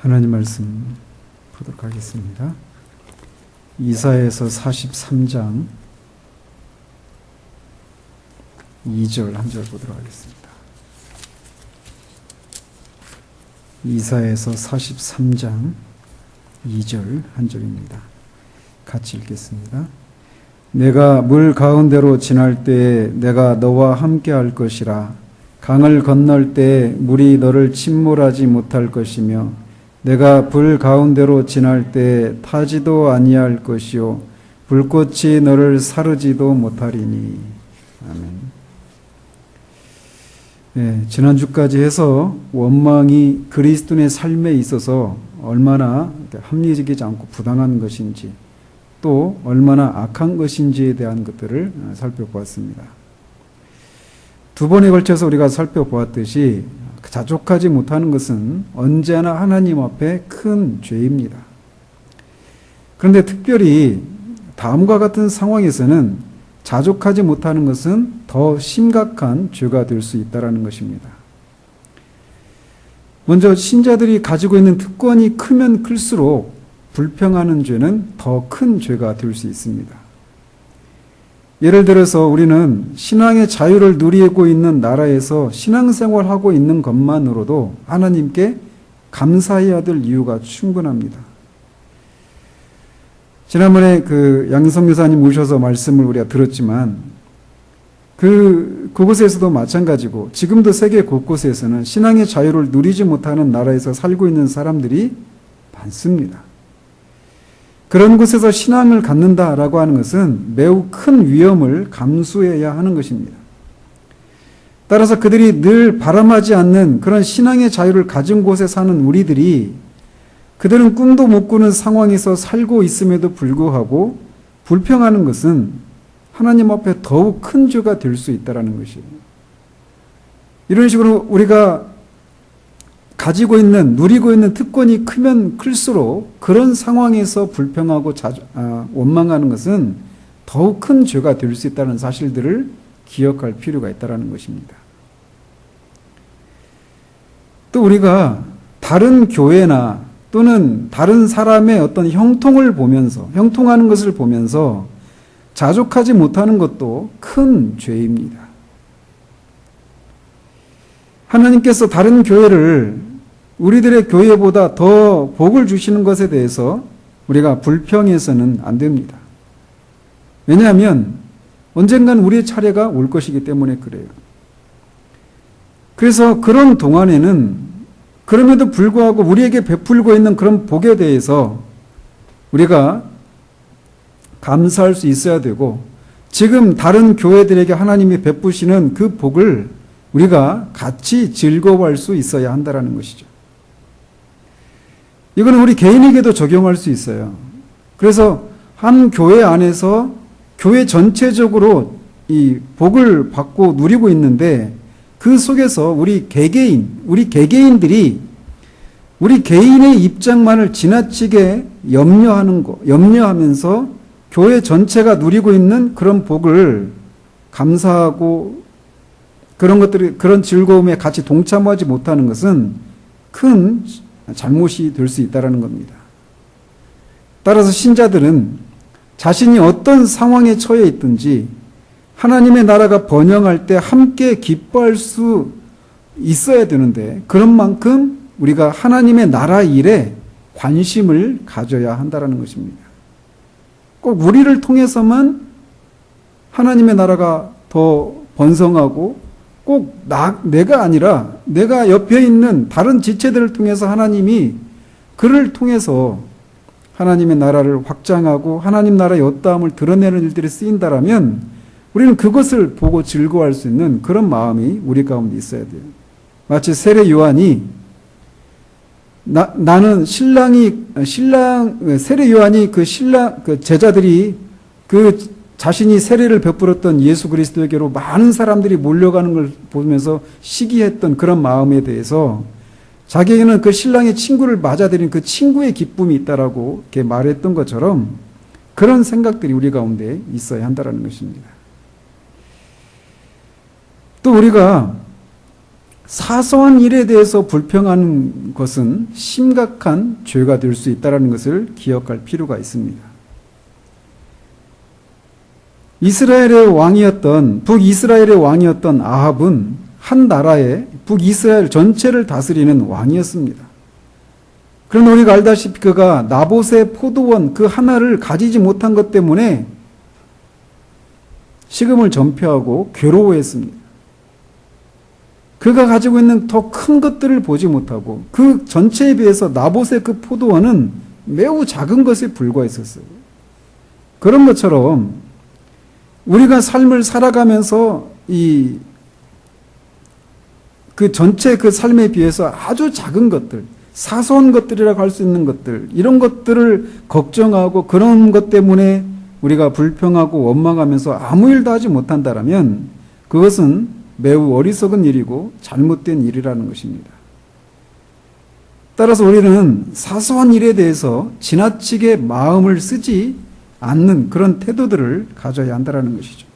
하나님 말씀 보도록 하겠습니다. 이사야서 43장 2절 한 절 보도록 하겠습니다. 이사야서 43장 2절 한 절입니다. 같이 읽겠습니다. 내가 물 가운데로 지날 때에 내가 너와 함께 할 것이라. 강을 건널 때에 물이 너를 침몰하지 못할 것이며 내가 불 가운데로 지날 때에 타지도 아니할 것이요 불꽃이 너를 사르지도 못하리니. 아멘. 네, 지난주까지 해서 원망이 그리스도인의 삶에 있어서 얼마나 합리적이지 않고 부당한 것인지 또 얼마나 악한 것인지에 대한 것들을 살펴보았습니다. 두 번에 걸쳐서 우리가 살펴보았듯이 자족하지 못하는 것은 언제나 하나님 앞에 큰 죄입니다. 그런데 특별히 다음과 같은 상황에서는 자족하지 못하는 것은 더 심각한 죄가 될 수 있다는 것입니다. 먼저 신자들이 가지고 있는 특권이 크면 클수록 불평하는 죄는 더 큰 죄가 될 수 있습니다. 예를 들어서 우리는 신앙의 자유를 누리고 있는 나라에서 신앙생활하고 있는 것만으로도 하나님께 감사해야 될 이유가 충분합니다. 지난번에 양성 여사님 오셔서 말씀을 우리가 들었지만 그곳에서도 마찬가지고 지금도 세계 곳곳에서는 신앙의 자유를 누리지 못하는 나라에서 살고 있는 사람들이 많습니다. 그런 곳에서 신앙을 갖는다라고 하는 것은 매우 큰 위험을 감수해야 하는 것입니다. 따라서 그들이 늘 바람하지 않는 그런 신앙의 자유를 가진 곳에 사는 우리들이 그들은 꿈도 못 꾸는 상황에서 살고 있음에도 불구하고 불평하는 것은 하나님 앞에 더욱 큰 죄가 될 수 있다는 것이에요. 이런 식으로 우리가 가지고 있는, 누리고 있는 특권이 크면 클수록 그런 상황에서 불평하고 원망하는 것은 더욱 큰 죄가 될 수 있다는 사실들을 기억할 필요가 있다는 것입니다. 또 우리가 다른 교회나 또는 다른 사람의 어떤 형통하는 것을 보면서 자족하지 못하는 것도 큰 죄입니다. 하나님께서 다른 교회를 우리들의 교회보다 더 복을 주시는 것에 대해서 우리가 불평해서는 안 됩니다. 왜냐하면 언젠간 우리의 차례가 올 것이기 때문에 그래요. 그래서 그런 동안에는 그럼에도 불구하고 우리에게 베풀고 있는 그런 복에 대해서 우리가 감사할 수 있어야 되고 지금 다른 교회들에게 하나님이 베푸시는 그 복을 우리가 같이 즐거워할 수 있어야 한다는 것이죠. 이거는 우리 개인에게도 적용할 수 있어요. 그래서 한 교회 안에서 교회 전체적으로 이 복을 받고 누리고 있는데 그 속에서 우리 개개인들이 우리 개인의 입장만을 지나치게 염려하면서 교회 전체가 누리고 있는 그런 복을 감사하고 그런 즐거움에 같이 동참하지 못하는 것은 큰 잘못이 될 수 있다는 겁니다. 따라서 신자들은 자신이 어떤 상황에 처해 있든지 하나님의 나라가 번영할 때 함께 기뻐할 수 있어야 되는데 그런 만큼 우리가 하나님의 나라 일에 관심을 가져야 한다는 것입니다. 꼭 우리를 통해서만 하나님의 나라가 더 번성하고 꼭 내가 아니라 내가 옆에 있는 다른 지체들을 통해서 하나님이 그를 통해서 하나님의 나라를 확장하고 하나님 나라의 어떠함을 드러내는 일들이 쓰인다라면 우리는 그것을 보고 즐거워할 수 있는 그런 마음이 우리 가운데 있어야 돼요. 마치 세례 요한이 세례 요한이 그 제자들이 자신이 세례를 베풀었던 예수 그리스도에게로 많은 사람들이 몰려가는 걸 보면서 시기했던 그런 마음에 대해서 자기에게는 그 신랑의 친구를 맞아들인 그 친구의 기쁨이 있다라고 이렇게 말했던 것처럼 그런 생각들이 우리 가운데 있어야 한다는 것입니다. 또 우리가 사소한 일에 대해서 불평하는 것은 심각한 죄가 될 수 있다는 것을 기억할 필요가 있습니다. 북이스라엘의 왕이었던 아합은 한 나라의 북이스라엘 전체를 다스리는 왕이었습니다. 그런데 우리가 알다시피 그가 나봇의 포도원 그 하나를 가지지 못한 것 때문에 식음을 전폐하고 괴로워했습니다. 그가 가지고 있는 더 큰 것들을 보지 못하고 그 전체에 비해서 나봇의 그 포도원은 매우 작은 것에 불과했었어요. 그런 것처럼 우리가 삶을 살아가면서 그 전체 그 삶에 비해서 아주 작은 것들, 사소한 것들이라고 할 수 있는 것들, 이런 것들을 걱정하고 그런 것 때문에 우리가 불평하고 원망하면서 아무 일도 하지 못한다라면 그것은 매우 어리석은 일이고 잘못된 일이라는 것입니다. 따라서 우리는 사소한 일에 대해서 지나치게 마음을 쓰지 않는 그런 태도들을 가져야 한다는 것이죠.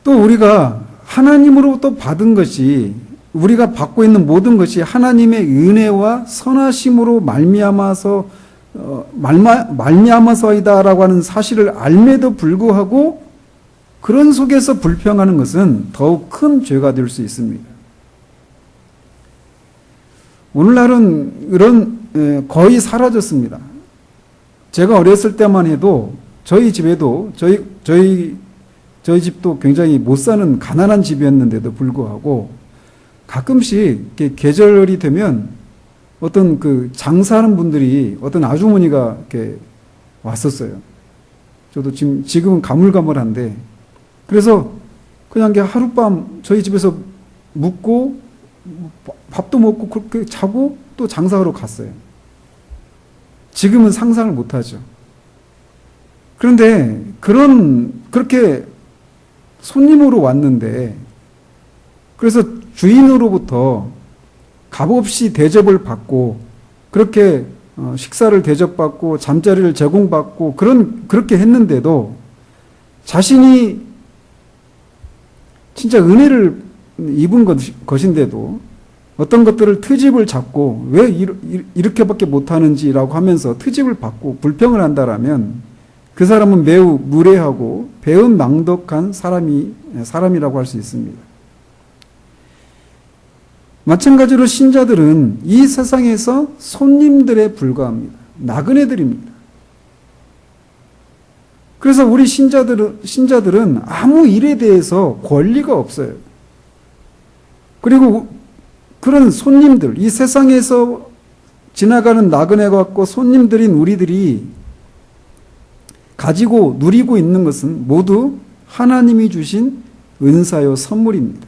또 우리가 하나님으로부터 받은 것이 우리가 받고 있는 모든 것이 하나님의 은혜와 선하심으로 말미암아서이다라고 하는 사실을 알매도 불구하고 그런 속에서 불평하는 것은 더욱 큰 죄가 될 수 있습니다. 오늘날은 이런 거의 사라졌습니다. 제가 어렸을 때만 해도 저희 집에도 저희 집도 굉장히 못 사는 가난한 집이었는데도 불구하고 가끔씩 이렇게 계절이 되면 어떤 그 장사하는 분들이 어떤 아주머니가 이렇게 왔었어요. 저도 지금은 가물가물한데 그래서 그냥 하룻밤 저희 집에서 묵고 밥도 먹고 그렇게 자고 또 장사하러 갔어요. 지금은 상상을 못하죠. 그런데 그렇게 손님으로 왔는데 그래서 주인으로부터 값없이 대접을 받고 그렇게 식사를 대접받고 잠자리를 제공받고 그렇게 했는데도 자신이 진짜 은혜를 입은 것인데도 어떤 것들을 트집을 잡고 왜 이렇게밖에 못하는지라고 하면서 트집을 받고 불평을 한다라면 그 사람은 매우 무례하고 배은망덕한 사람이라고 할 수 있습니다. 마찬가지로 신자들은 이 세상에서 손님들에 불과합니다. 나그네들입니다. 그래서 우리 신자들은 아무 일에 대해서 권리가 없어요. 그리고 그런 손님들, 이 세상에서 지나가는 나그네 같고 손님들인 우리들이 가지고 누리고 있는 것은 모두 하나님이 주신 은사요 선물입니다.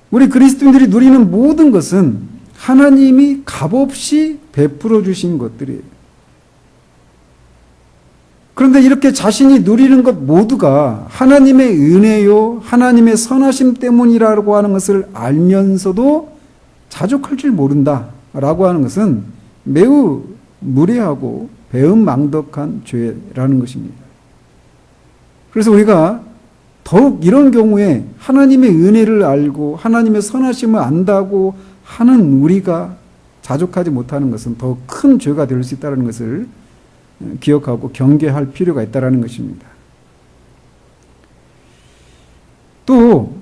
우리 그리스도인들이 누리는 모든 것은 하나님이 값없이 베풀어 주신 것들이에요. 그런데 이렇게 자신이 누리는 것 모두가 하나님의 은혜요, 하나님의 선하심 때문이라고 하는 것을 알면서도 자족할 줄 모른다라고 하는 것은 매우 무례하고 배은망덕한 죄라는 것입니다. 그래서 우리가 더욱 이런 경우에 하나님의 은혜를 알고 하나님의 선하심을 안다고 하는 우리가 자족하지 못하는 것은 더 큰 죄가 될 수 있다는 것을 기억하고 경계할 필요가 있다는 것입니다. 또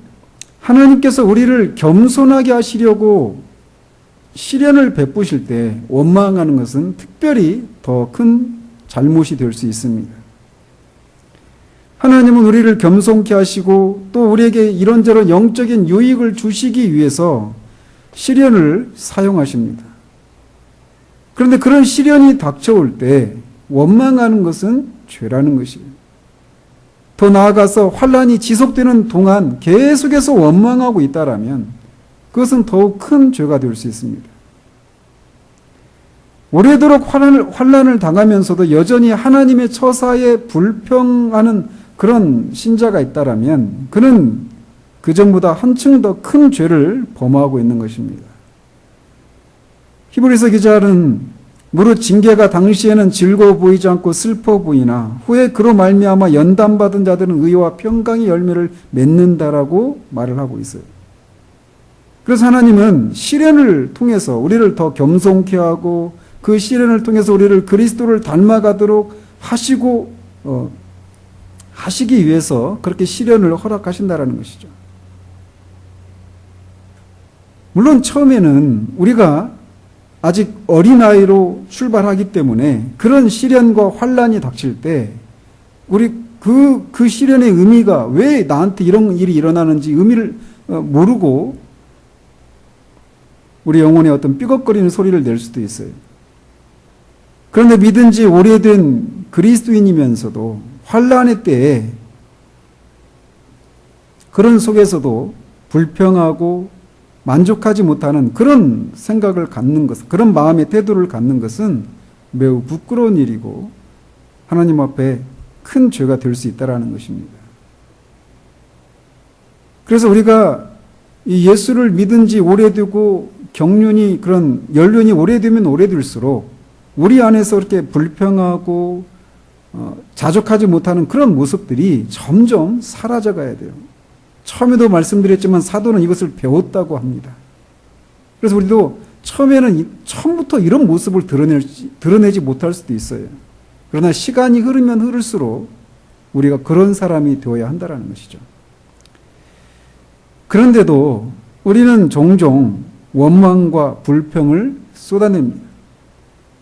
하나님께서 우리를 겸손하게 하시려고 시련을 베푸실 때 원망하는 것은 특별히 더 큰 잘못이 될 수 있습니다. 하나님은 우리를 겸손케 하시고 또 우리에게 이런저런 영적인 유익을 주시기 위해서 시련을 사용하십니다. 그런데 그런 시련이 닥쳐올 때 원망하는 것은 죄라는 것이에요. 더 나아가서 환난이 지속되는 동안 계속해서 원망하고 있다라면 그것은 더욱 큰 죄가 될 수 있습니다. 오래도록 환난을 당하면서도 여전히 하나님의 처사에 불평하는 그런 신자가 있다라면 그는 그전보다 한층 더 큰 죄를 범하고 있는 것입니다. 히브리서 기자는 무릇 징계가 당시에는 즐거워 보이지 않고 슬퍼 보이나 후에 그로 말미암아 연단받은 자들은 의와 평강의 열매를 맺는다라고 말을 하고 있어요. 그래서 하나님은 시련을 통해서 우리를 더 겸손케 하고 그 시련을 통해서 우리를 그리스도를 닮아가도록 하시기 위해서 그렇게 시련을 허락하신다라는 것이죠. 물론 처음에는 우리가 아직 어린아이로 출발하기 때문에 그런 시련과 환란이 닥칠 때 우리 그 시련의 의미가 왜 나한테 이런 일이 일어나는지 의미를 모르고 우리 영혼에 어떤 삐걱거리는 소리를 낼 수도 있어요. 그런데 믿은 지 오래된 그리스도인이면서도 환란의 때에 그런 속에서도 불평하고 만족하지 못하는 그런 생각을 갖는 것, 그런 마음의 태도를 갖는 것은 매우 부끄러운 일이고 하나님 앞에 큰 죄가 될 수 있다는 것입니다. 그래서 우리가 이 예수를 믿은 지 오래되고 경륜이 그런 연륜이 오래되면 오래될수록 우리 안에서 그렇게 불평하고 자족하지 못하는 그런 모습들이 점점 사라져 가야 돼요. 처음에도 말씀드렸지만 사도는 이것을 배웠다고 합니다. 그래서 우리도 처음부터 이런 모습을 드러내지 못할 수도 있어요. 그러나 시간이 흐르면 흐를수록 우리가 그런 사람이 되어야 한다는 것이죠. 그런데도 우리는 종종 원망과 불평을 쏟아냅니다.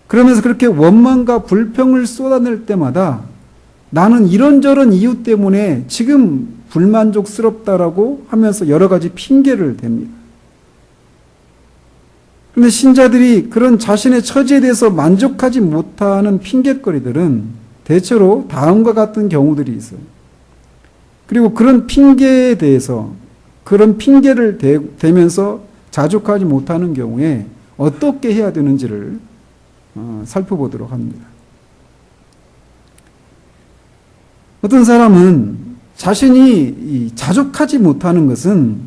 그러면서 그렇게 원망과 불평을 쏟아낼 때마다 나는 이런저런 이유 때문에 지금 불만족스럽다라고 하면서 여러 가지 핑계를 댑니다. 그런데 신자들이 그런 자신의 처지에 대해서 만족하지 못하는 핑계거리들은 대체로 다음과 같은 경우들이 있어요. 그리고 그런 핑계에 대해서 그런 핑계를 대면서 자족하지 못하는 경우에 어떻게 해야 되는지를 살펴보도록 합니다. 어떤 사람은 자신이 자족하지 못하는 것은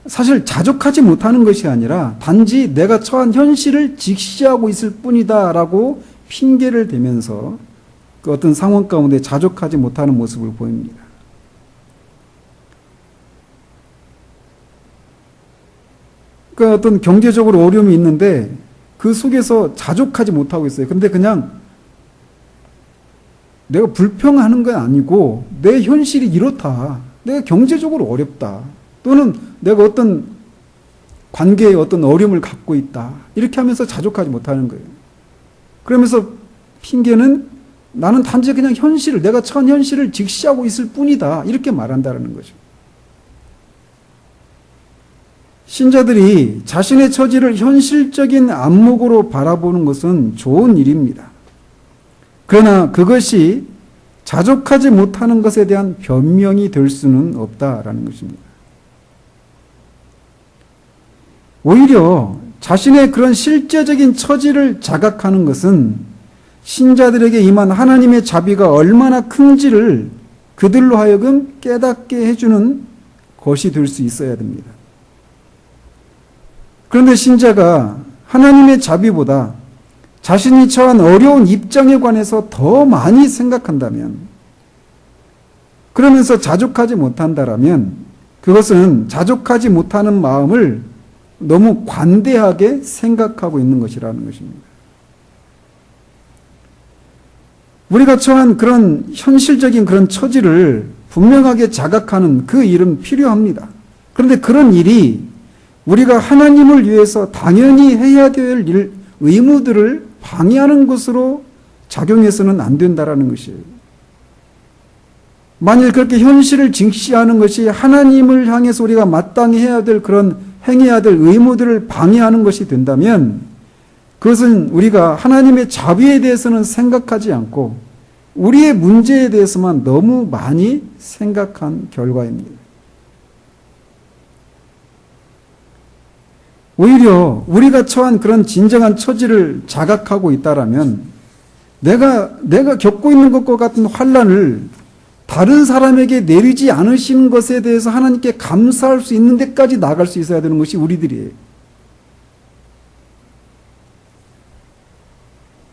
사실 자족하지 못하는 것이 아니라 단지 내가 처한 현실을 직시하고 있을 뿐이다라고 핑계를 대면서 그 어떤 상황 가운데 자족하지 못하는 모습을 보입니다. 그러니까 어떤 경제적으로 어려움이 있는데 그 속에서 자족하지 못하고 있어요. 근데 그냥 내가 불평하는 건 아니고 내 현실이 이렇다. 내가 경제적으로 어렵다. 또는 내가 어떤 관계에 어떤 어려움을 갖고 있다. 이렇게 하면서 자족하지 못하는 거예요. 그러면서 핑계는 나는 단지 그냥 내가 처한 현실을 직시하고 있을 뿐이다. 이렇게 말한다는 거죠. 신자들이 자신의 처지를 현실적인 안목으로 바라보는 것은 좋은 일입니다. 그러나 그것이 자족하지 못하는 것에 대한 변명이 될 수는 없다라는 것입니다. 오히려 자신의 그런 실제적인 처지를 자각하는 것은 신자들에게 임한 하나님의 자비가 얼마나 큰지를 그들로 하여금 깨닫게 해주는 것이 될 수 있어야 됩니다. 그런데 신자가 하나님의 자비보다 자신이 처한 어려운 입장에 관해서 더 많이 생각한다면, 그러면서 자족하지 못한다라면 그것은 자족하지 못하는 마음을 너무 관대하게 생각하고 있는 것이라는 것입니다. 우리가 처한 그런 현실적인 그런 처지를 분명하게 자각하는 그 일은 필요합니다. 그런데 그런 일이 우리가 하나님을 위해서 당연히 해야 될 의무들을 방해하는 것으로 작용해서는 안 된다라는 것이에요. 만일 그렇게 현실을 직시하는 것이 하나님을 향해서 우리가 마땅히 해야 될 그런 행해야 될 의무들을 방해하는 것이 된다면 그것은 우리가 하나님의 자비에 대해서는 생각하지 않고 우리의 문제에 대해서만 너무 많이 생각한 결과입니다. 오히려 우리가 처한 그런 진정한 처지를 자각하고 있다라면 내가 겪고 있는 것과 같은 환란을 다른 사람에게 내리지 않으신 것에 대해서 하나님께 감사할 수 있는 데까지 나아갈 수 있어야 되는 것이 우리들이에요.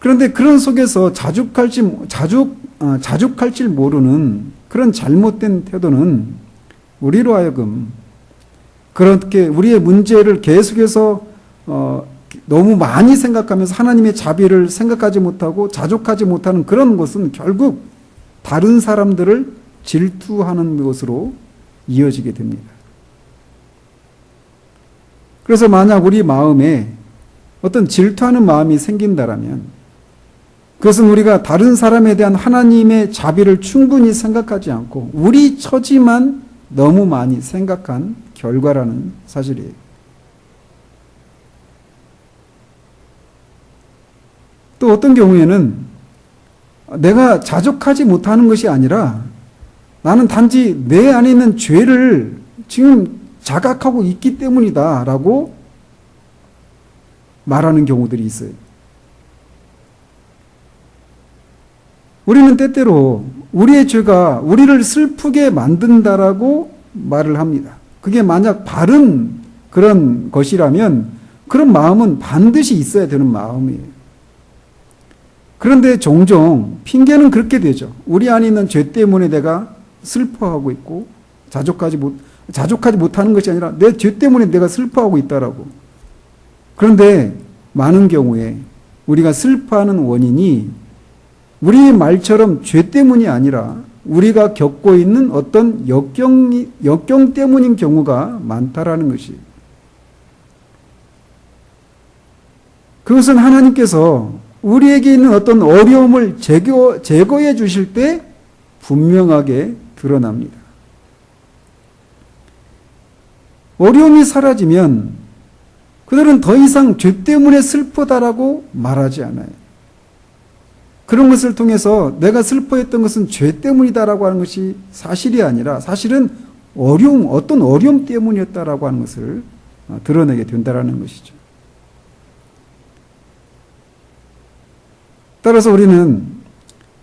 그런데 그런 속에서 자죽할 줄 모르는 그런 잘못된 태도는 우리로 하여금 그렇게 우리의 문제를 계속해서 너무 많이 생각하면서 하나님의 자비를 생각하지 못하고 자족하지 못하는 그런 것은 결국 다른 사람들을 질투하는 것으로 이어지게 됩니다. 그래서 만약 우리 마음에 어떤 질투하는 마음이 생긴다라면 그것은 우리가 다른 사람에 대한 하나님의 자비를 충분히 생각하지 않고 우리 처지만 너무 많이 생각한 결과라는 사실이에요. 또 어떤 경우에는 내가 자족하지 못하는 것이 아니라 나는 단지 내 안에 있는 죄를 지금 자각하고 있기 때문이다 라고 말하는 경우들이 있어요. 우리는 때때로 우리의 죄가 우리를 슬프게 만든다라고 말을 합니다. 그게 만약 바른 그런 것이라면 그런 마음은 반드시 있어야 되는 마음이에요. 그런데 종종 핑계는 그렇게 되죠. 우리 안에 있는 죄 때문에 내가 슬퍼하고 있고 자족하지 못하는 것이 아니라 내 죄 때문에 내가 슬퍼하고 있다라고. 그런데 많은 경우에 우리가 슬퍼하는 원인이 우리의 말처럼 죄 때문이 아니라 우리가 겪고 있는 어떤 역경 때문인 경우가 많다라는 것이. 그것은 하나님께서 우리에게 있는 어떤 어려움을 제거해 주실 때 분명하게 드러납니다. 어려움이 사라지면 그들은 더 이상 죄 때문에 슬프다라고 말하지 않아요. 그런 것을 통해서 내가 슬퍼했던 것은 죄 때문이다라고 하는 것이 사실이 아니라 사실은 어떤 어려움 때문이었다라고 하는 것을 드러내게 된다라는 것이죠. 따라서 우리는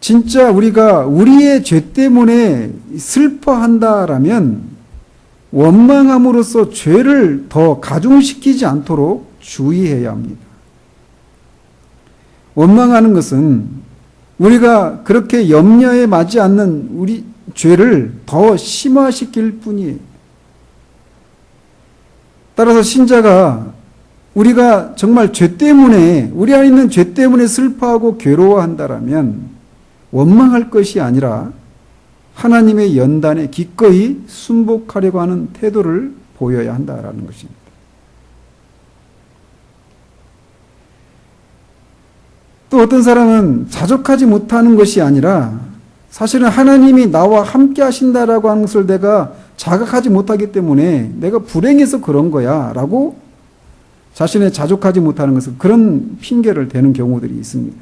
진짜 우리가 우리의 죄 때문에 슬퍼한다라면 원망함으로써 죄를 더 가중시키지 않도록 주의해야 합니다. 원망하는 것은 우리가 그렇게 염려에 맞지 않는 우리 죄를 더 심화시킬 뿐이에요. 따라서 신자가 우리가 정말 죄 때문에 우리 안에 있는 죄 때문에 슬퍼하고 괴로워한다라면 원망할 것이 아니라 하나님의 연단에 기꺼이 순복하려고 하는 태도를 보여야 한다라는 것입니다. 또 어떤 사람은 자족하지 못하는 것이 아니라 사실은 하나님이 나와 함께 하신다라고 하는 것을 내가 자각하지 못하기 때문에 내가 불행해서 그런 거야 라고 자신의 자족하지 못하는 것은 그런 핑계를 대는 경우들이 있습니다.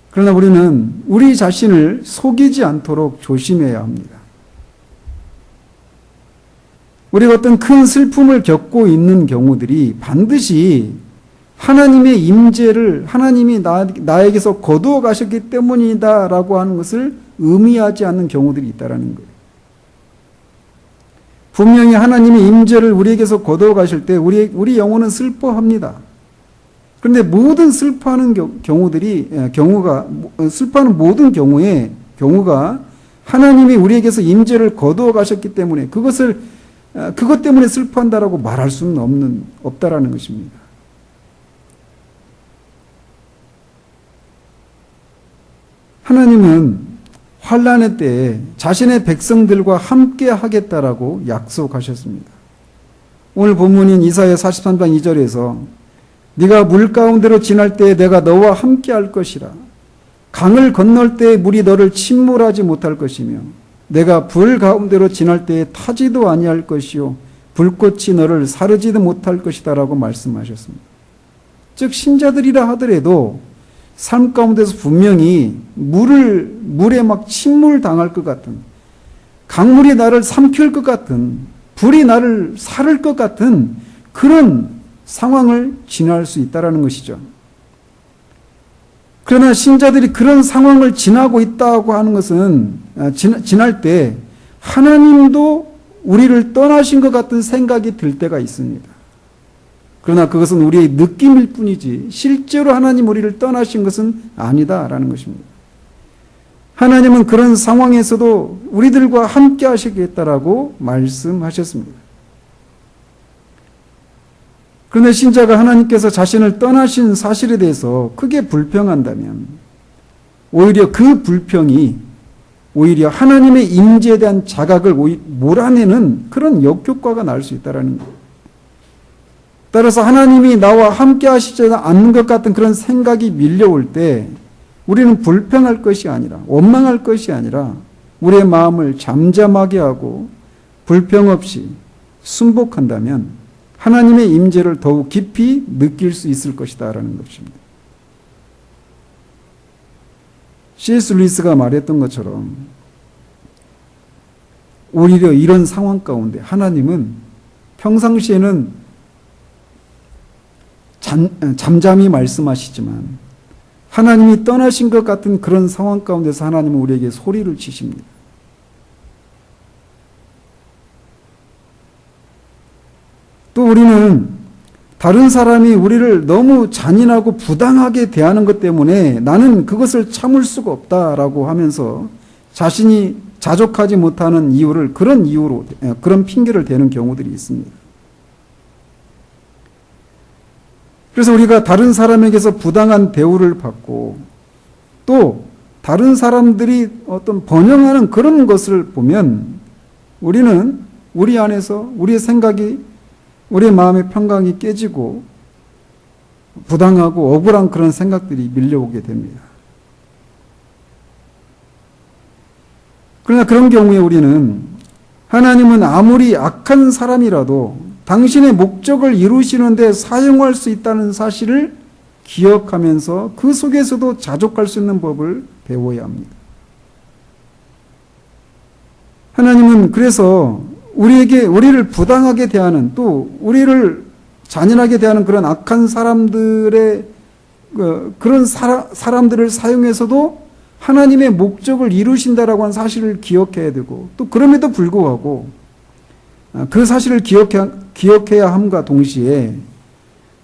그러나 우리는 우리 자신을 속이지 않도록 조심해야 합니다. 우리가 어떤 큰 슬픔을 겪고 있는 경우들이 반드시 하나님의 임재를 하나님이 나에게서 거두어 가셨기 때문이다라고 하는 것을 의미하지 않는 경우들이 있다라는 거예요. 분명히 하나님의 임재를 우리에게서 거두어 가실 때 우리 영혼은 슬퍼합니다. 그런데 모든 슬퍼하는 슬퍼하는 모든 경우가 하나님이 우리에게서 임재를 거두어 가셨기 때문에 그것 때문에 슬퍼한다라고 말할 수는 없다라는 것입니다. 하나님은 환난의 때에 자신의 백성들과 함께 하겠다라고 약속하셨습니다. 오늘 본문인 이사야 43장 2절에서 네가 물 가운데로 지날 때에 내가 너와 함께 할 것이라. 강을 건널 때에 물이 너를 침몰하지 못할 것이며 내가 불 가운데로 지날 때에 타지도 아니할 것이요 불꽃이 너를 사르지도 못할 것이다 라고 말씀하셨습니다. 즉 신자들이라 하더라도 삶 가운데서 분명히 물에 막 침몰당할 것 같은, 강물이 나를 삼킬 것 같은, 불이 나를 사를 것 같은 그런 상황을 지날 수 있다는 것이죠. 그러나 신자들이 그런 상황을 지나고 있다고 하는 것은 지날 때 하나님도 우리를 떠나신 것 같은 생각이 들 때가 있습니다. 그러나 그것은 우리의 느낌일 뿐이지 실제로 하나님 우리를 떠나신 것은 아니다라는 것입니다. 하나님은 그런 상황에서도 우리들과 함께 하시겠다라고 말씀하셨습니다. 그런데 신자가 하나님께서 자신을 떠나신 사실에 대해서 크게 불평한다면 오히려 그 불평이 오히려 하나님의 임재에 대한 자각을 몰아내는 그런 역효과가 날 수 있다는 거예요. 따라서 하나님이 나와 함께 하시지 않는 것 같은 그런 생각이 밀려올 때 우리는 불평할 것이 아니라 원망할 것이 아니라 우리의 마음을 잠잠하게 하고 불평 없이 순복한다면 하나님의 임재를 더욱 깊이 느낄 수 있을 것이다라는 것입니다. C.S. 루이스가 말했던 것처럼 오히려 이런 상황 가운데 하나님은 평상시에는 잠잠히 말씀하시지만 하나님이 떠나신 것 같은 그런 상황 가운데서 하나님은 우리에게 소리를 치십니다. 또 우리는 다른 사람이 우리를 너무 잔인하고 부당하게 대하는 것 때문에 나는 그것을 참을 수가 없다라고 하면서 자신이 자족하지 못하는 이유를 그런 이유로, 그런 핑계를 대는 경우들이 있습니다. 그래서 우리가 다른 사람에게서 부당한 대우를 받고 또 다른 사람들이 어떤 번영하는 그런 것을 보면 우리는 우리 안에서 우리의 생각이 우리의 마음의 평강이 깨지고 부당하고 억울한 그런 생각들이 밀려오게 됩니다. 그러나 그런 경우에 우리는 하나님은 아무리 악한 사람이라도 당신의 목적을 이루시는 데 사용할 수 있다는 사실을 기억하면서 그 속에서도 자족할 수 있는 법을 배워야 합니다. 하나님은 그래서 우리를 부당하게 대하는 또 우리를 잔인하게 대하는 그런 악한 사람들의 그런 사람들을 사용해서도 하나님의 목적을 이루신다라고 하는 사실을 기억해야 되고 또 그럼에도 불구하고 그 사실을 기억해야 함과 동시에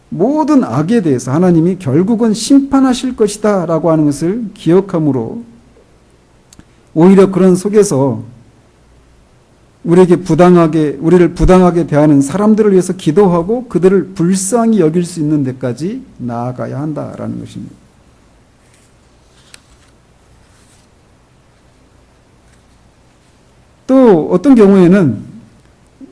모든 악에 대해서 하나님이 결국은 심판하실 것이다 라고 하는 것을 기억함으로 오히려 그런 속에서 우리를 부당하게 대하는 사람들을 위해서 기도하고 그들을 불쌍히 여길 수 있는 데까지 나아가야 한다라는 것입니다. 또 어떤 경우에는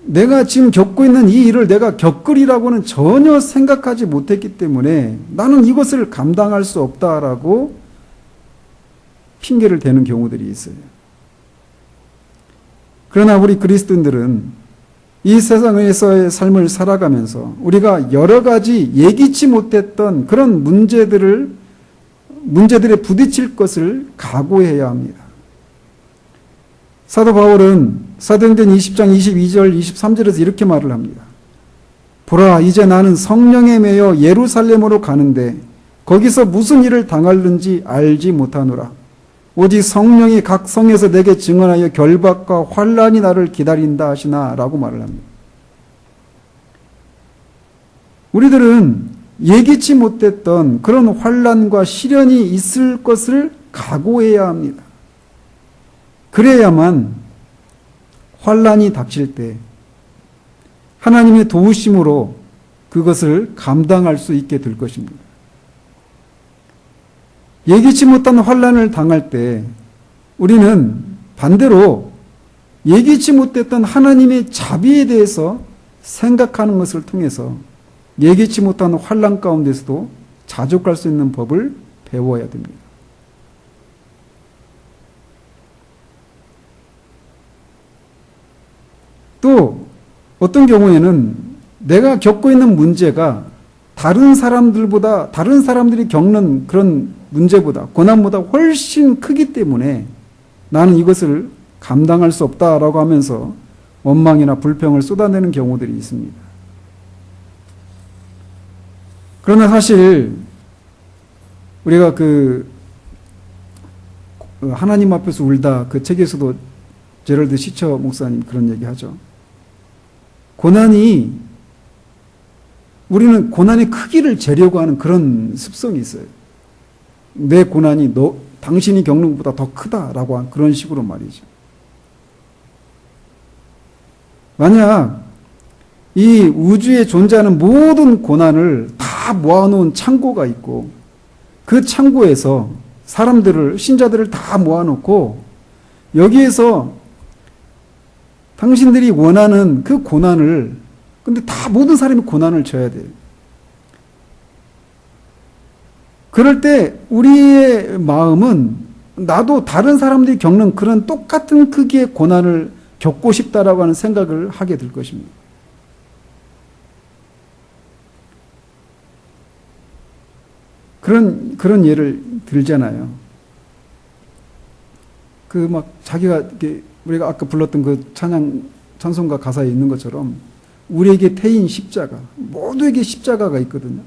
내가 지금 겪고 있는 이 일을 내가 겪으리라고는 전혀 생각하지 못했기 때문에 나는 이것을 감당할 수 없다라고 핑계를 대는 경우들이 있어요. 그러나 우리 그리스도인들은 이 세상에서의 삶을 살아가면서 우리가 여러 가지 예기치 못했던 그런 문제들에 부딪힐 것을 각오해야 합니다. 사도 바울은 사도행전 20장 22절 23절에서 이렇게 말을 합니다. 보라, 이제 나는 성령에 매여 예루살렘으로 가는데 거기서 무슨 일을 당할는지 알지 못하노라. 오직 성령이 각 성에서 내게 증언하여 결박과 환란이 나를 기다린다 하시나 라고 말을 합니다. 우리들은 예기치 못했던 그런 환란과 시련이 있을 것을 각오해야 합니다. 그래야만 환란이 닥칠 때 하나님의 도우심으로 그것을 감당할 수 있게 될 것입니다. 예기치 못한 환란을 당할 때 우리는 반대로 예기치 못했던 하나님의 자비에 대해서 생각하는 것을 통해서 예기치 못한 환란 가운데서도 자족할 수 있는 법을 배워야 됩니다. 또 어떤 경우에는 내가 겪고 있는 문제가 다른 사람들이 겪는 그런 문제보다 고난보다 훨씬 크기 때문에 나는 이것을 감당할 수 없다라고 하면서 원망이나 불평을 쏟아내는 경우들이 있습니다. 그러나 사실 우리가 하나님 앞에서 울다 그 책에서도 제럴드 시처 목사님 그런 얘기 하죠. 고난이 우리는 고난의 크기를 재려고 하는 그런 습성이 있어요. 내 고난이 당신이 겪는 것보다 더 크다라고 하는 그런 식으로 말이죠. 만약 이 우주에 존재하는 모든 고난을 다 모아놓은 창고가 있고 그 창고에서 사람들을, 신자들을 다 모아놓고 여기에서 당신들이 원하는 그 고난을, 근데 다 모든 사람이 고난을 져야 돼요. 그럴 때 우리의 마음은 나도 다른 사람들이 겪는 그런 똑같은 크기의 고난을 겪고 싶다라고 하는 생각을 하게 될 것입니다. 그런 예를 들잖아요. 자기가 이렇게 우리가 아까 불렀던 그 찬송가 가사에 있는 것처럼 우리에게 태인 십자가, 모두에게 십자가가 있거든요.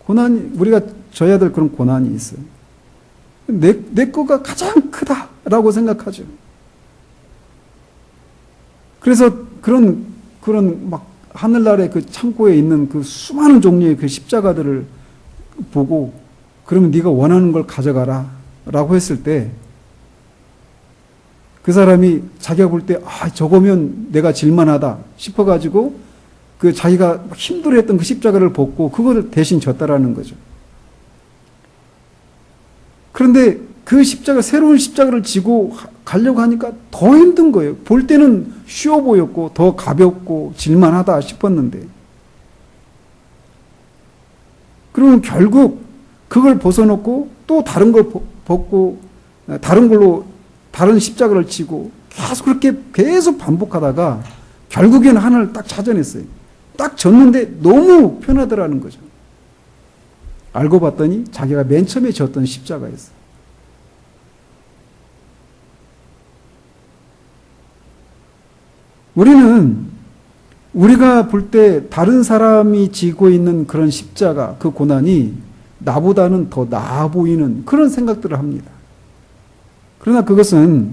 우리가 져야 될 그런 고난이 있어요. 내 거가 가장 크다라고 생각하죠. 그래서 그런 하늘나라의 그 창고에 있는 그 수많은 종류의 그 십자가들을 보고 그러면 네가 원하는 걸 가져가라 라고 했을 때 그 사람이 자기가 볼 때 저거면 내가 질만하다 싶어가지고 그 자기가 힘들어했던 그 십자가를 벗고 그걸 대신 졌다라는 거죠. 그런데 그 새로운 십자가를 지고 가려고 하니까 더 힘든 거예요. 볼 때는 쉬워 보였고 더 가볍고 질만하다 싶었는데 그러면 결국 그걸 벗어놓고 또 다른 걸 벗고 다른 십자가를 지고 계속 반복하다가 결국에는 하나를 딱 찾아냈어요. 딱 졌는데 너무 편하더라는 거죠. 알고 봤더니 자기가 맨 처음에 졌던 십자가였어요. 우리가 볼 때 다른 사람이 지고 있는 그런 십자가, 그 고난이 나보다는 더 나아 보이는 그런 생각들을 합니다. 그러나 그것은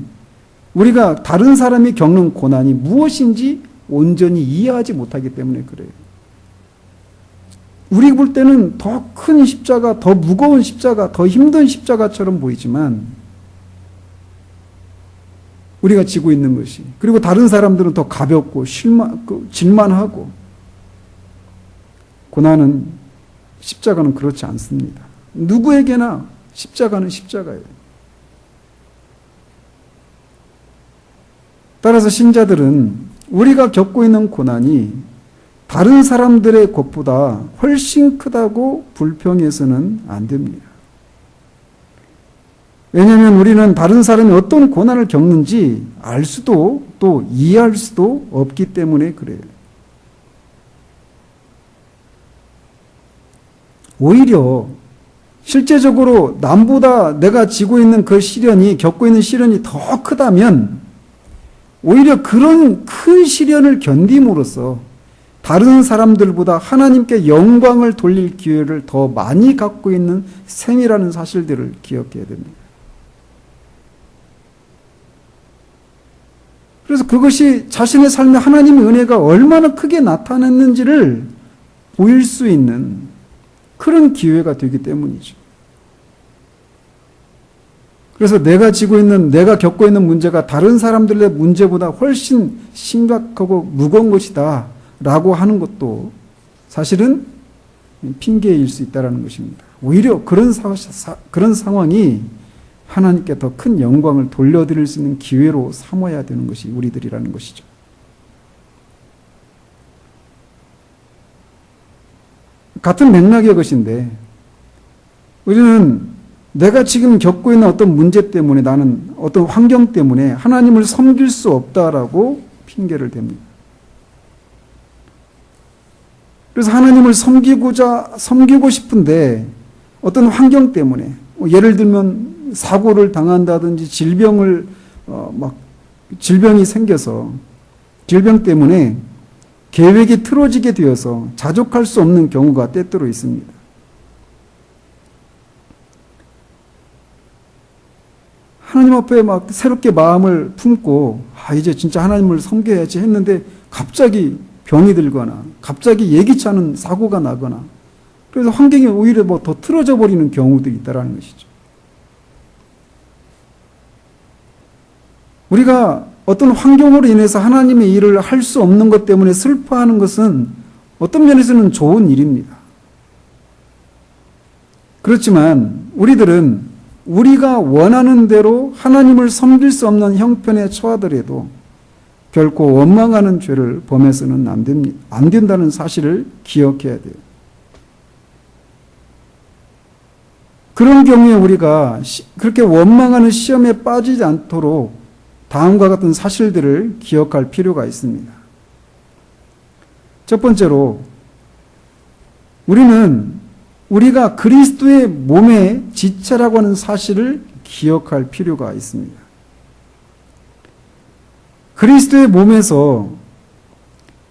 우리가 다른 사람이 겪는 고난이 무엇인지 온전히 이해하지 못하기 때문에 그래요. 우리 볼 때는 더 큰 십자가, 더 무거운 십자가, 더 힘든 십자가처럼 보이지만 우리가 지고 있는 것이, 그리고 다른 사람들은 더 가볍고 질만하고, 고난은, 십자가는 그렇지 않습니다. 누구에게나 십자가는 십자가예요. 따라서 신자들은 우리가 겪고 있는 고난이 다른 사람들의 것보다 훨씬 크다고 불평해서는 안 됩니다. 왜냐하면 우리는 다른 사람이 어떤 고난을 겪는지 알 수도 또 이해할 수도 없기 때문에 그래요. 오히려 실제적으로 남보다 내가 지고 있는 그 시련이, 겪고 있는 시련이 더 크다면 오히려 그런 큰 시련을 견딤으로써 다른 사람들보다 하나님께 영광을 돌릴 기회를 더 많이 갖고 있는 셈이라는 사실들을 기억해야 됩니다. 그래서 그것이 자신의 삶에 하나님의 은혜가 얼마나 크게 나타났는지를 보일 수 있는 그런 기회가 되기 때문이죠. 그래서 내가 겪고 있는 문제가 다른 사람들의 문제보다 훨씬 심각하고 무거운 것이다 라고 하는 것도 사실은 핑계일 수 있다는 것입니다. 오히려 그런 상황이 하나님께 더 큰 영광을 돌려드릴 수 있는 기회로 삼아야 되는 것이 우리들이라는 것이죠. 같은 맥락의 것인데 우리는 내가 지금 겪고 있는 어떤 문제 때문에, 나는 어떤 환경 때문에 하나님을 섬길 수 없다라고 핑계를 댑니다. 그래서 하나님을 섬기고 싶은데 어떤 환경 때문에, 예를 들면 사고를 당한다든지 질병이 생겨서 질병 때문에 계획이 틀어지게 되어서 자족할 수 없는 경우가 때때로 있습니다. 하나님 앞에 새롭게 마음을 품고 이제 진짜 하나님을 섬겨야지 했는데 갑자기 병이 들거나 갑자기 예기치 않은 사고가 나거나 그래서 환경이 오히려 뭐 더 틀어져 버리는 경우들이 있다는 것이죠. 우리가 어떤 환경으로 인해서 하나님의 일을 할 수 없는 것 때문에 슬퍼하는 것은 어떤 면에서는 좋은 일입니다. 그렇지만 우리들은 우리가 원하는 대로 하나님을 섬길 수 없는 형편에 처하더라도 결코 원망하는 죄를 범해서는 안 된다는 사실을 기억해야 돼요. 그런 경우에 우리가 그렇게 원망하는 시험에 빠지지 않도록 다음과 같은 사실들을 기억할 필요가 있습니다. 첫 번째로 우리는 우리가 그리스도의 몸의 지체라고 하는 사실을 기억할 필요가 있습니다. 그리스도의 몸에서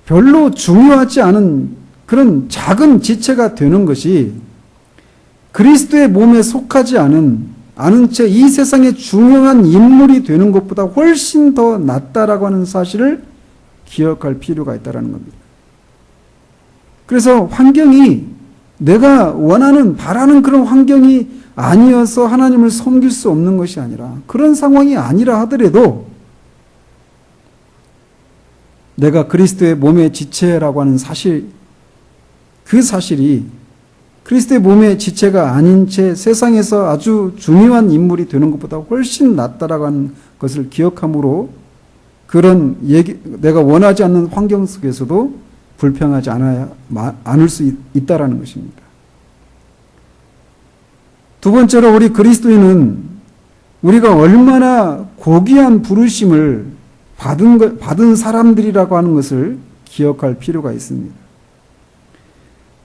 별로 중요하지 않은 그런 작은 지체가 되는 것이 그리스도의 몸에 속하지 않은 채 이 세상에 중요한 인물이 되는 것보다 훨씬 더 낫다라고 하는 사실을 기억할 필요가 있다는 겁니다. 그래서 환경이 내가 원하는 바라는 그런 환경이 아니어서 하나님을 섬길 수 없는 것이 아니라 그런 상황이 아니라 하더라도 내가 그리스도의 몸의 지체라고 하는 사실, 그 사실이 그리스도의 몸의 지체가 아닌 채 세상에서 아주 중요한 인물이 되는 것보다 훨씬 낫다라고 하는 것을 기억함으로 그런 내가 원하지 않는 환경 속에서도 불평하지 않을 수 있다라는 것입니다. 두 번째로 우리 그리스도인은 우리가 얼마나 고귀한 부르심을 받은 사람들이라고 하는 것을 기억할 필요가 있습니다.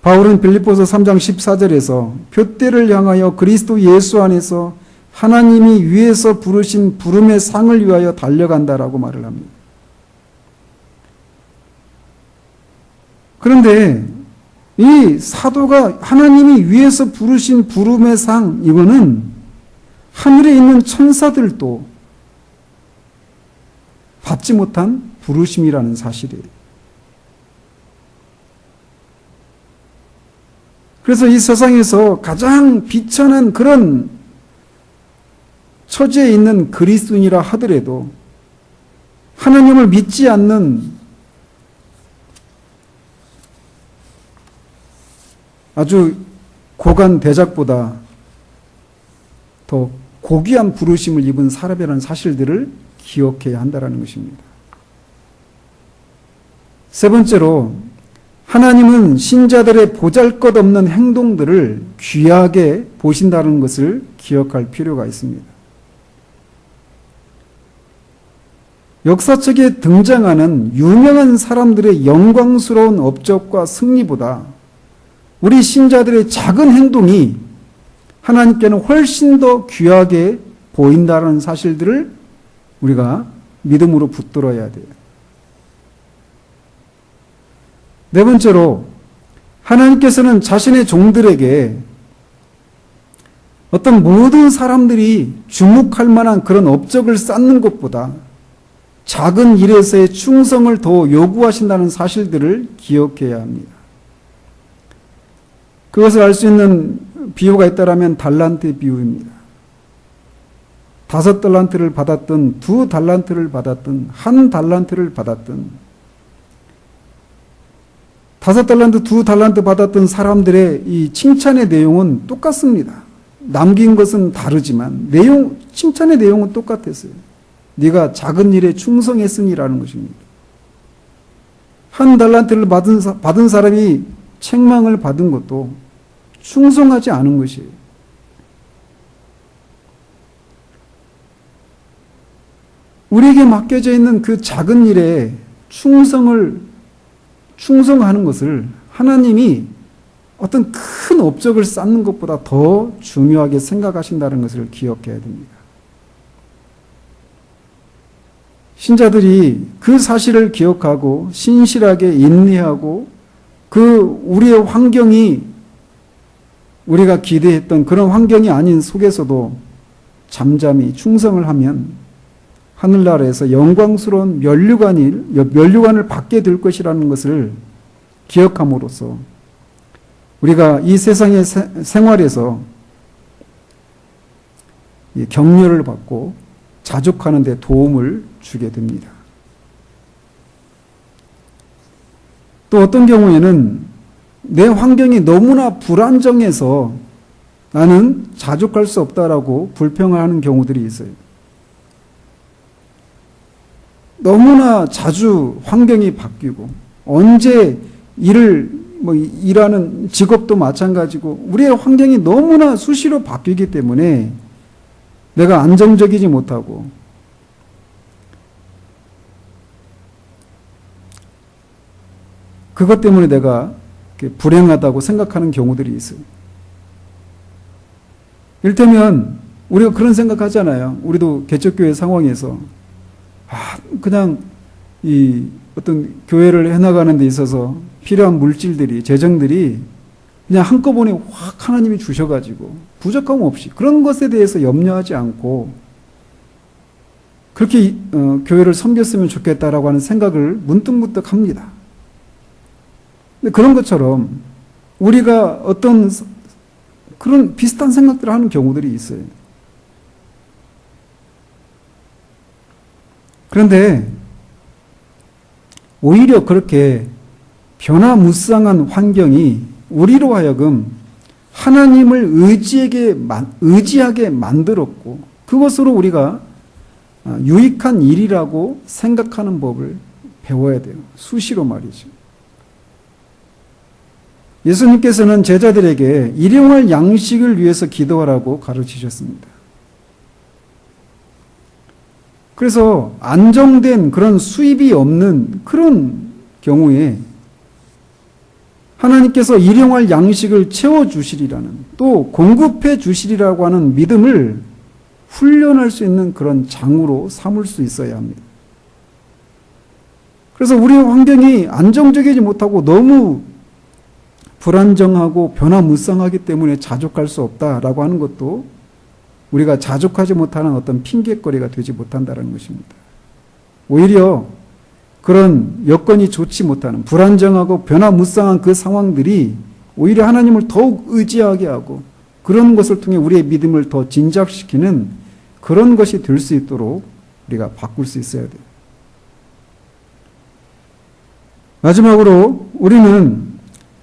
바울은 빌립보서 3장 14절에서 표대를 향하여 그리스도 예수 안에서 하나님이 위에서 부르신 부름의 상을 위하여 달려간다라고 말을 합니다. 그런데 이 사도가 하나님이 위에서 부르신 부름의 상, 이거는 하늘에 있는 천사들도 받지 못한 부르심이라는 사실이에요. 그래서 이 세상에서 가장 비천한 그런 처지에 있는 그리스도인이라 하더라도 하나님을 믿지 않는 아주 고관 대작보다 더 고귀한 부르심을 입은 사람이라는 사실들을 기억해야 한다는 것입니다. 세 번째로 하나님은 신자들의 보잘것없는 행동들을 귀하게 보신다는 것을 기억할 필요가 있습니다. 역사책에 등장하는 유명한 사람들의 영광스러운 업적과 승리보다 우리 신자들의 작은 행동이 하나님께는 훨씬 더 귀하게 보인다는 사실들을 우리가 믿음으로 붙들어야 돼요. 네 번째로 하나님께서는 자신의 종들에게 어떤 모든 사람들이 주목할 만한 그런 업적을 쌓는 것보다 작은 일에서의 충성을 더 요구하신다는 사실들을 기억해야 합니다. 그것을 알 수 있는 비유가 있다면 달란트의 비유입니다. 5달란트를 받았든 2달란트를 받았든 1달란트를 받았든 5달란트, 2달란트 받았던 사람들의 이 칭찬의 내용은 똑같습니다. 남긴 것은 다르지만 칭찬의 내용은 똑같았어요. 네가 작은 일에 충성했으니라는 것입니다. 1달란트를 받은 사람이 책망을 받은 것도 충성하지 않은 것이에요. 우리에게 맡겨져 있는 그 작은 일에 충성하는 것을 하나님이 어떤 큰 업적을 쌓는 것보다 더 중요하게 생각하신다는 것을 기억해야 됩니다. 신자들이 그 사실을 기억하고 신실하게 인내하고 그 우리의 환경이 우리가 기대했던 그런 환경이 아닌 속에서도 잠잠히 충성을 하면 하늘나라에서 영광스러운 면류관을 받게 될 것이라는 것을 기억함으로써 우리가 이 세상의 생활에서 격려를 받고 자족하는 데 도움을 주게 됩니다. 또 어떤 경우에는 내 환경이 너무나 불안정해서 나는 자족할 수 없다라고 불평하는 경우들이 있어요. 너무나 자주 환경이 바뀌고 언제 일하는 직업도 마찬가지고 우리의 환경이 너무나 수시로 바뀌기 때문에 내가 안정적이지 못하고 그것 때문에 내가 불행하다고 생각하는 경우들이 있어요. 이를테면 우리가 그런 생각하잖아요. 우리도 개척교회 상황에서 그냥 이 어떤 교회를 해나가는 데 있어서 필요한 물질들이 재정들이 그냥 한꺼번에 확 하나님이 주셔가지고 부족함 없이 그런 것에 대해서 염려하지 않고 그렇게 교회를 섬겼으면 좋겠다라고 하는 생각을 문득문득 합니다. 근데 그런 것처럼 우리가 어떤 그런 비슷한 생각들을 하는 경우들이 있어요. 그런데 오히려 그렇게 변화무쌍한 환경이 우리로 하여금 하나님을 의지하게 만들었고 그것으로 우리가 유익한 일이라고 생각하는 법을 배워야 돼요. 수시로 말이죠. 예수님께서는 제자들에게 일용할 양식을 위해서 기도하라고 가르치셨습니다. 그래서 안정된 그런 수입이 없는 그런 경우에 하나님께서 일용할 양식을 채워주시리라는 또 공급해 주시리라고 하는 믿음을 훈련할 수 있는 그런 장으로 삼을 수 있어야 합니다. 그래서 우리의 환경이 안정적이지 못하고 너무 불안정하고 변화무쌍하기 때문에 자족할 수 없다라고 하는 것도 우리가 자족하지 못하는 어떤 핑계거리가 되지 못한다는 것입니다. 오히려 그런 여건이 좋지 못하는 불안정하고 변화무쌍한 그 상황들이 오히려 하나님을 더욱 의지하게 하고 그런 것을 통해 우리의 믿음을 더 진작시키는 그런 것이 될 수 있도록 우리가 바꿀 수 있어야 돼요. 마지막으로 우리는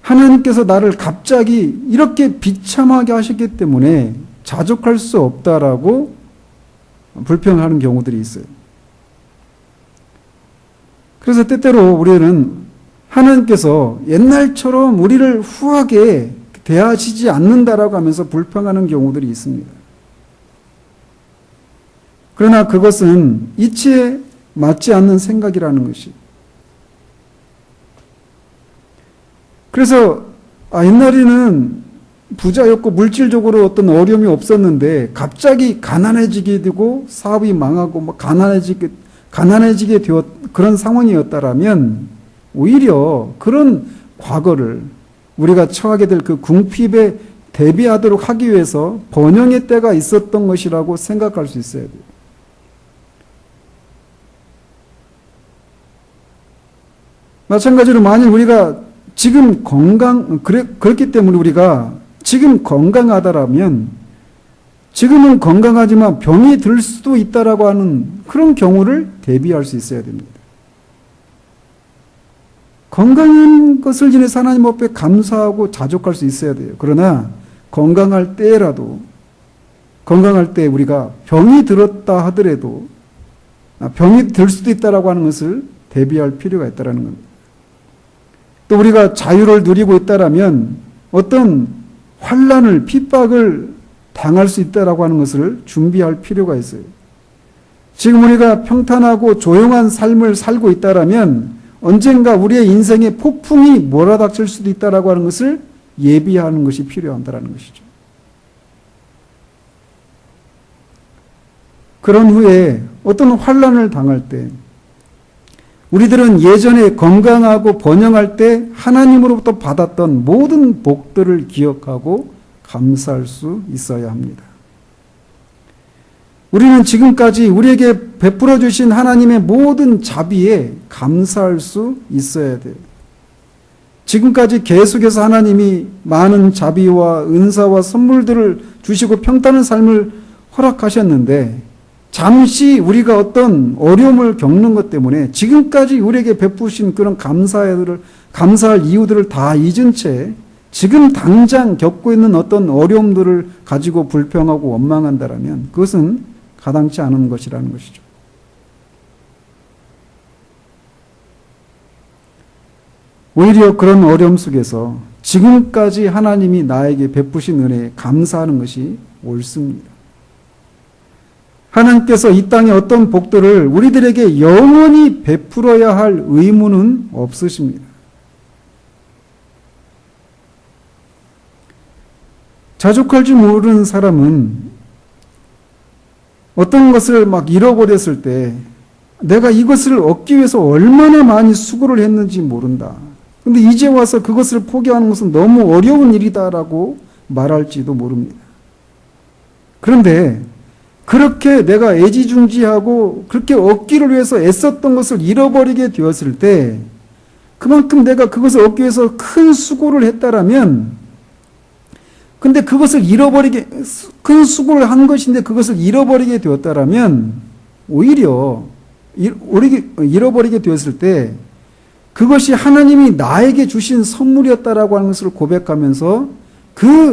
하나님께서 나를 갑자기 이렇게 비참하게 하셨기 때문에 자족할 수 없다라고 불평하는 경우들이 있어요. 그래서 때때로 우리는 하나님께서 옛날처럼 우리를 후하게 대하시지 않는다라고 하면서 불평하는 경우들이 있습니다. 그러나 그것은 이치에 맞지 않는 생각이라는 것이. 그래서 옛날에는 부자였고 물질적으로 어떤 어려움이 없었는데 갑자기 가난해지게 되고 사업이 망하고 가난해지게 되었 그런 상황이었다라면 오히려 그런 과거를 우리가 처하게 될 그 궁핍에 대비하도록 하기 위해서 번영의 때가 있었던 것이라고 생각할 수 있어야 돼요. 마찬가지로 만일 우리가 지금 그렇기 때문에 우리가 지금 건강하다라면 지금은 건강하지만 병이 들 수도 있다라고 하는 그런 경우를 대비할 수 있어야 됩니다. 건강한 것을 지내서 하나님 앞에 감사하고 자족할 수 있어야 돼요. 그러나 건강할 때 우리가 병이 들었다 하더라도 병이 들 수도 있다라고 하는 것을 대비할 필요가 있다라는 겁니다. 또 우리가 자유를 누리고 있다라면 어떤 환난을 핍박을 당할 수 있다라고 하는 것을 준비할 필요가 있어요. 지금 우리가 평탄하고 조용한 삶을 살고 있다라면 언젠가 우리의 인생에 폭풍이 몰아닥칠 수도 있다라고 하는 것을 예비하는 것이 필요하다라는 것이죠. 그런 후에 어떤 환난을 당할 때 우리들은 예전에 건강하고 번영할 때 하나님으로부터 받았던 모든 복들을 기억하고 감사할 수 있어야 합니다. 우리는 지금까지 우리에게 베풀어 주신 하나님의 모든 자비에 감사할 수 있어야 돼요. 지금까지 계속해서 하나님이 많은 자비와 은사와 선물들을 주시고 평탄한 삶을 허락하셨는데 잠시 우리가 어떤 어려움을 겪는 것 때문에 지금까지 우리에게 베푸신 그런 감사할 이유들을 다 잊은 채 지금 당장 겪고 있는 어떤 어려움들을 가지고 불평하고 원망한다라면 그것은 가당치 않은 것이라는 것이죠. 오히려 그런 어려움 속에서 지금까지 하나님이 나에게 베푸신 은혜에 감사하는 것이 옳습니다. 하나님께서 이 땅의 어떤 복들을 우리들에게 영원히 베풀어야 할 의무는 없으십니다. 자족할 줄 모르는 사람은 어떤 것을 막 잃어버렸을 때 내가 이것을 얻기 위해서 얼마나 많이 수고를 했는지 모른다. 근데 이제 와서 그것을 포기하는 것은 너무 어려운 일이다라고 말할지도 모릅니다. 그런데 그렇게 내가 애지중지하고 그렇게 얻기를 위해서 애썼던 것을 잃어버리게 되었을 때 그만큼 내가 그것을 얻기 위해서 큰 수고를 했다라면 근데 그것을 큰 수고를 한 것인데 그것을 잃어버리게 되었다라면 오히려 잃어버리게 되었을 때 그것이 하나님이 나에게 주신 선물이었다라고 하는 것을 고백하면서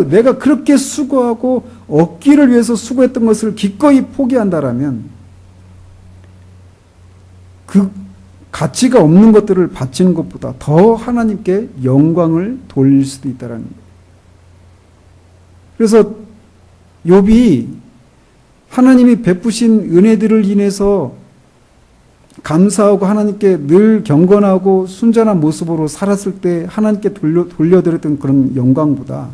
내가 그렇게 수고하고 얻기를 위해서 수고했던 것을 기꺼이 포기한다라면 그 가치가 없는 것들을 바치는 것보다 더 하나님께 영광을 돌릴 수도 있다라는 거예요. 그래서 욥이 하나님이 베푸신 은혜들을 인해서 감사하고 하나님께 늘 경건하고 순전한 모습으로 살았을 때 하나님께 돌려드렸던 그런 영광보다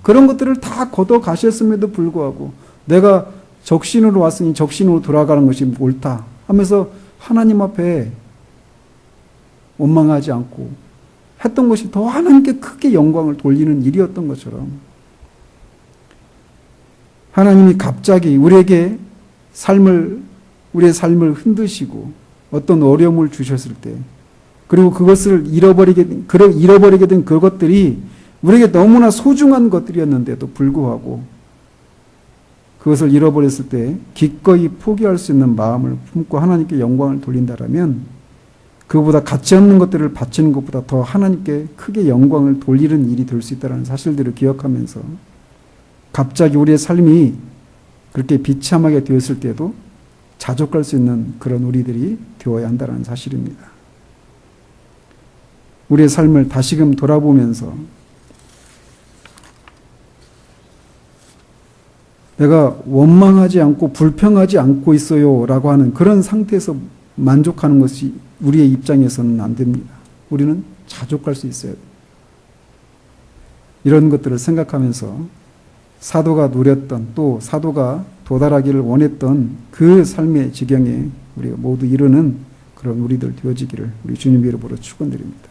그런 것들을 다 걷어 가셨음에도 불구하고 내가 적신으로 왔으니 적신으로 돌아가는 것이 옳다 하면서 하나님 앞에 원망하지 않고 했던 것이 더 하나님께 크게 영광을 돌리는 일이었던 것처럼 하나님이 갑자기 우리의 삶을 흔드시고 어떤 어려움을 주셨을 때 그리고 그것을 잃어버리게 된 그것들이 우리에게 너무나 소중한 것들이었는데도 불구하고 그것을 잃어버렸을 때 기꺼이 포기할 수 있는 마음을 품고 하나님께 영광을 돌린다라면 그보다 가치 없는 것들을 바치는 것보다 더 하나님께 크게 영광을 돌리는 일이 될 수 있다는 사실들을 기억하면서 갑자기 우리의 삶이 그렇게 비참하게 되었을 때도 자족할 수 있는 그런 우리들이 되어야 한다는 사실입니다. 우리의 삶을 다시금 돌아보면서 내가 원망하지 않고 불평하지 않고 있어요 라고 하는 그런 상태에서 만족하는 것이 우리의 입장에서는 안 됩니다. 우리는 자족할 수 있어야 돼요. 이런 것들을 생각하면서 사도가 누렸던 또 사도가 도달하기를 원했던 그 삶의 지경에 우리가 모두 이루는 그런 우리들 되어지기를 우리 주님 이름으로 축원드립니다.